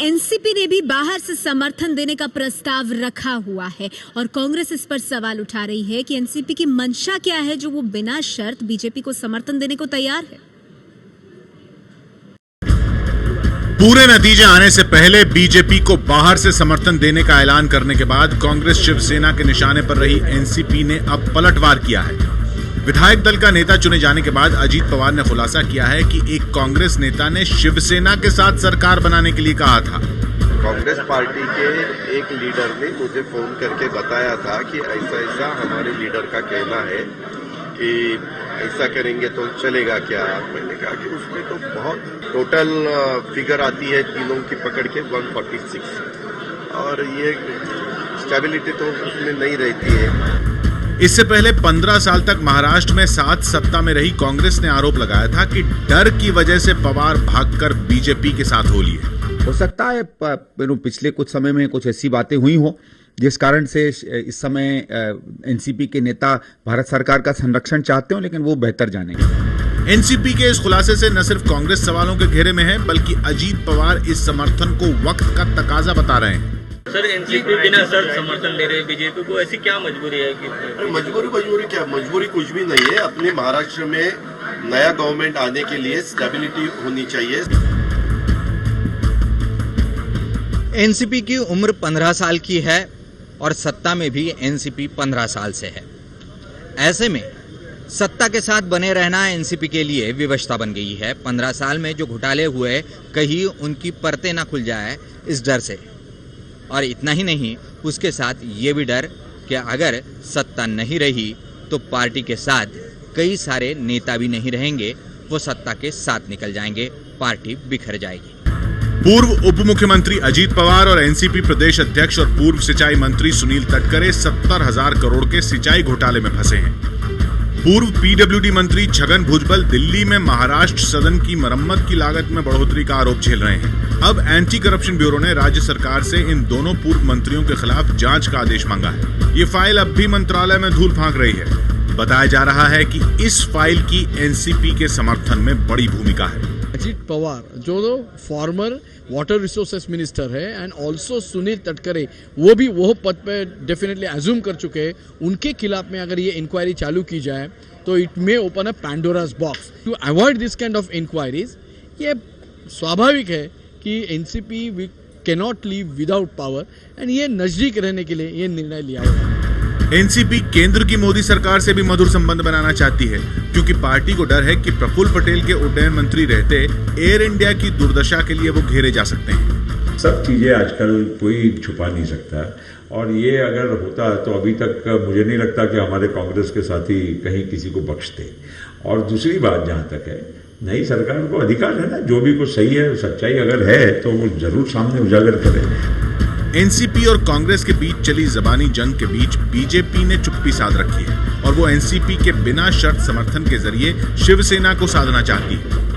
NCP ने भी बाहर से समर्थन देने का प्रस्ताव रखा हुआ है और कांग्रेस इस पर सवाल उठा रही है कि एनसीपी की मंशा क्या है जो वो बिना शर्त बीजेपी को समर्थन देने को तैयार है। पूरे नतीजे आने से पहले बीजेपी को बाहर से समर्थन देने का ऐलान करने के बाद कांग्रेस शिवसेना के निशाने पर रही एनसीपी ने अब पलटवार किया है। विधायक दल का नेता चुने जाने के बाद अजीत पवार ने खुलासा किया है कि एक कांग्रेस नेता ने शिवसेना के साथ सरकार बनाने के लिए कहा था। कांग्रेस पार्टी के एक लीडर ने मुझे फोन करके बताया था कि ऐसा ऐसा हमारे लीडर का कहना है कि ऐसा करेंगे तो चलेगा क्या। मैंने कहा कि उसमें तो बहुत टोटल फिगर आती है तीनों की पकड़ के 146 और ये स्टेबिलिटी तो उसमें नहीं रहती है। इससे पहले 15 साल तक महाराष्ट्र में साथ सत्ता में रही कांग्रेस ने आरोप लगाया था कि डर की वजह से पवार भागकर बीजेपी के साथ हो लिए। हो सकता है पिछले कुछ समय में कुछ ऐसी बातें हुई हो जिस कारण से इस समय एनसीपी के नेता भारत सरकार का संरक्षण चाहते हो, लेकिन वो बेहतर जानेंगे। एनसीपी के इस खुलासे से न सिर्फ कांग्रेस सवालों के घेरे में है बल्कि अजीत पवार इस समर्थन को वक्त का तकाजा बता रहे हैं। सर, एनसीपी बिना शर्त समर्थन दे रहे बीजेपी को, ऐसी क्या मजबूरी है कि मजबूरी क्या, मजबूरी कुछ भी नहीं है। अपने महाराष्ट्र में नया गवर्नमेंट आने के लिए स्टेबिलिटी होनी चाहिए। एनसीपी की उम्र 15 साल की है और सत्ता में भी एनसीपी 15 साल से है। ऐसे में सत्ता के साथ बने रहना एनसीपी के लिए विवशता बन गई है। 15 साल में जो घोटाले हुए कहीं उनकी परतें ना खुल जाए इस डर से, और इतना ही नहीं, उसके साथ ये भी डर कि अगर सत्ता नहीं रही तो पार्टी के साथ कई सारे नेता भी नहीं रहेंगे, वो सत्ता के साथ निकल जाएंगे, पार्टी बिखर जाएगी। पूर्व उप मुख्यमंत्री अजीत पवार और एनसीपी प्रदेश अध्यक्ष और पूर्व सिंचाई मंत्री सुनील तटकरे 70,000 करोड़ के सिंचाई घोटाले में फंसे हैं। पूर्व पीडब्ल्यूडी मंत्री छगन भुजबल दिल्ली में महाराष्ट्र सदन की मरम्मत की लागत में बढ़ोतरी का आरोप झेल रहे हैं। अब एंटी करप्शन ब्यूरो ने राज्य सरकार से इन दोनों पूर्व मंत्रियों के खिलाफ जांच का आदेश मांगा है। ये फाइल अब भी मंत्रालय में धूल फांक रही है। बताया जा रहा है कि इस फाइल की एनसीपी के समर्थन में बड़ी भूमिका है। अजीत पवार जो फॉर्मर वाटर रिसोर्सेस मिनिस्टर है एंड ऑल्सो सुनील तटकरे वो भी वो पद पे डेफिनेटली अज्यूम कर चुके हैं। उनके खिलाफ में अगर ये इंक्वायरी चालू की जाए तो it may open a Pandora's box. To avoid this kind of inquiries, ये स्वाभाविक है कि NCP we cannot leave without power and ये नजदीक रहने के लिए ये निर्णय लिया हुआ है। एनसीपी केंद्र की मोदी सरकार से भी मधुर संबंध बनाना चाहती है क्योंकि पार्टी को डर है कि प्रफुल्ल पटेल के उड्डयन मंत्री रहते एयर इंडिया की दुर्दशा के लिए वो घेरे जा सकते हैं। सब चीजें आजकल कोई छुपा नहीं सकता और ये अगर होता तो अभी तक मुझे नहीं लगता कि हमारे कांग्रेस के साथी कहीं किसी को बख्शते। और दूसरी बात जहां तक है, नई सरकार को अधिकार है ना, जो भी कुछ सही है सच्चाई अगर है तो वो जरूर सामने उजागर करे। एनसीपी और कांग्रेस के बीच चली जबानी जंग के बीच बीजेपी ने चुप्पी साध रखी है और वो एनसीपी के बिना शर्त समर्थन के जरिए शिवसेना को साधना चाहती है।